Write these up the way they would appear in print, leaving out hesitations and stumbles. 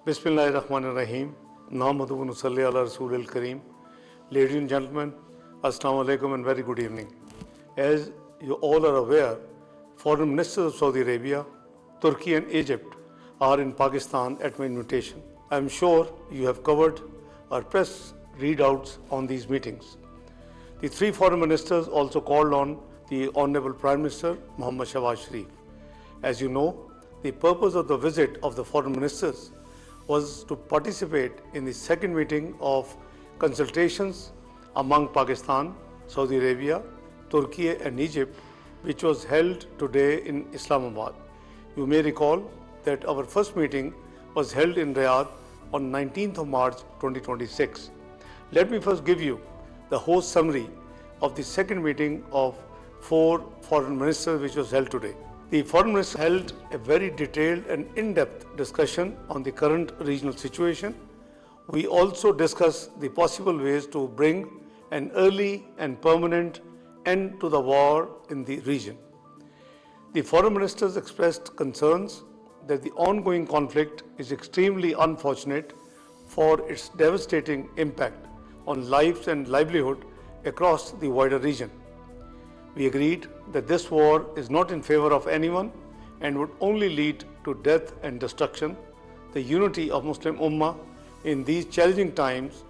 Bismillahirrahmanirrahim. Nahmaduhu wa nusalli ala Rasulil Kareem. Ladies and gentlemen, Assalamu alaikum and very good evening. As you all are aware, foreign ministers of Saudi Arabia, Turkey and Egypt are in Pakistan at my invitation. I am sure you have covered our press readouts on these meetings. The three foreign ministers also called on the Honorable Prime Minister Mohammad Shahbaz Sharif. As you know, the purpose of the visit of the foreign ministers was to participate in the second meeting of consultations among Pakistan, Saudi Arabia, Turkey and Egypt, which was held today in Islamabad. You may recall that our first meeting was held in Riyadh on 19th of March 2026. Let me first give you the host summary of the second meeting of four foreign ministers which was held today. The foreign ministers held a very detailed and in-depth discussion on the current regional situation. We also discussed the possible ways to bring an early and permanent end to the war in the region. The foreign ministers expressed concerns that the ongoing conflict is extremely unfortunate for its devastating impact on lives and livelihood across the wider region. We agreed that this war is not in favor of anyone and would only lead to death and destruction. The unity of Muslim Ummah in these challenging times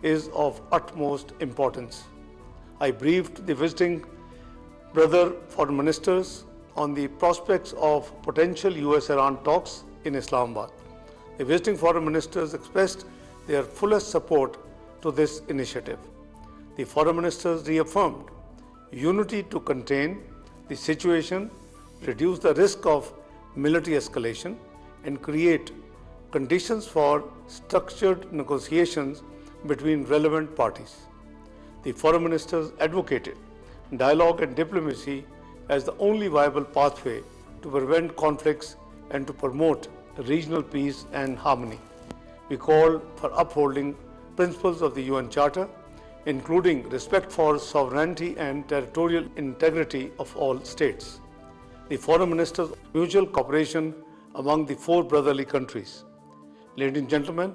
is of utmost importance. I briefed the visiting brother foreign ministers on the prospects of potential US-Iran talks in Islamabad. The visiting foreign ministers expressed their fullest support to this initiative. The foreign ministers reaffirmed unity to contain the situation, reduce the risk of military escalation, and create conditions for structured negotiations between relevant parties. The foreign ministers advocated dialogue and diplomacy as the only viable pathway to prevent conflicts and to promote regional peace and harmony. We called for upholding principles of the UN Charter, including respect for sovereignty and territorial integrity of all states. The foreign ministers' mutual cooperation among the four brotherly countries. Ladies and gentlemen,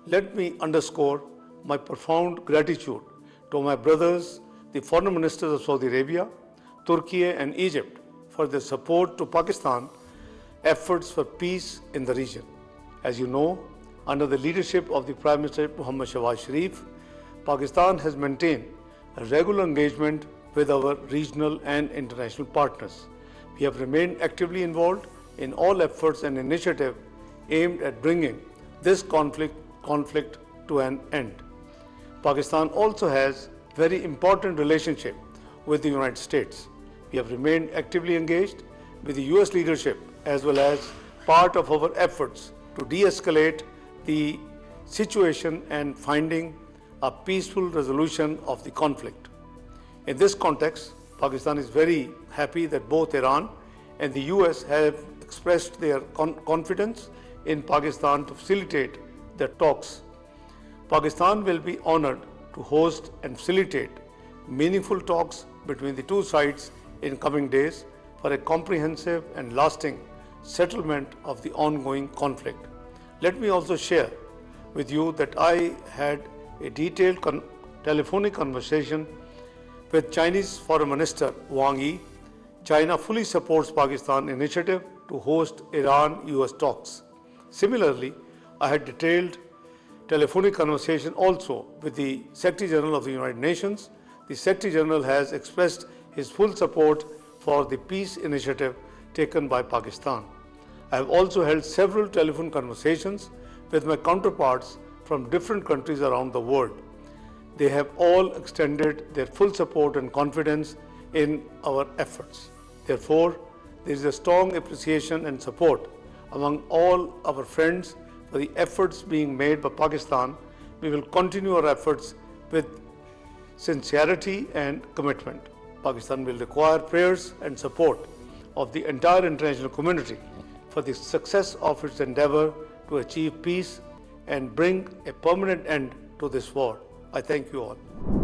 let me underscore my profound gratitude to my brothers, the foreign ministers of Saudi Arabia, Turkey and Egypt for their support to Pakistan efforts for peace in the region. As you know, under the leadership of the Prime Minister Mohammad Shahbaz Sharif, Pakistan has maintained a regular engagement with our regional and international partners. We have remained actively involved in all efforts and initiatives aimed at bringing this conflict to an end. Pakistan also has very important relationship with the United States. We have remained actively engaged with the US leadership as well as part of our efforts to de-escalate the situation and finding a peaceful resolution of the conflict. In this context, Pakistan is very happy that both Iran and the US have expressed their confidence in Pakistan to facilitate the talks. Pakistan will be honored to host and facilitate meaningful talks between the two sides in coming days for a comprehensive and lasting settlement of the ongoing conflict. Let me also share with you that I had a detailed telephonic conversation with Chinese Foreign Minister Wang Yi. China fully supports Pakistan's initiative to host Iran-US talks. Similarly, I had detailed telephonic conversation also with the Secretary General of the United Nations. The Secretary General has expressed his full support for the peace initiative taken by Pakistan. I have also held several telephone conversations with my counterparts from different countries around the world. They have all extended their full support and confidence in our efforts. Therefore, there is a strong appreciation and support among all our friends for the efforts being made by Pakistan. We will continue our efforts with sincerity and commitment. Pakistan will require prayers and support of the entire international community for the success of its endeavor to achieve peace and bring a permanent end to this war. I thank you all.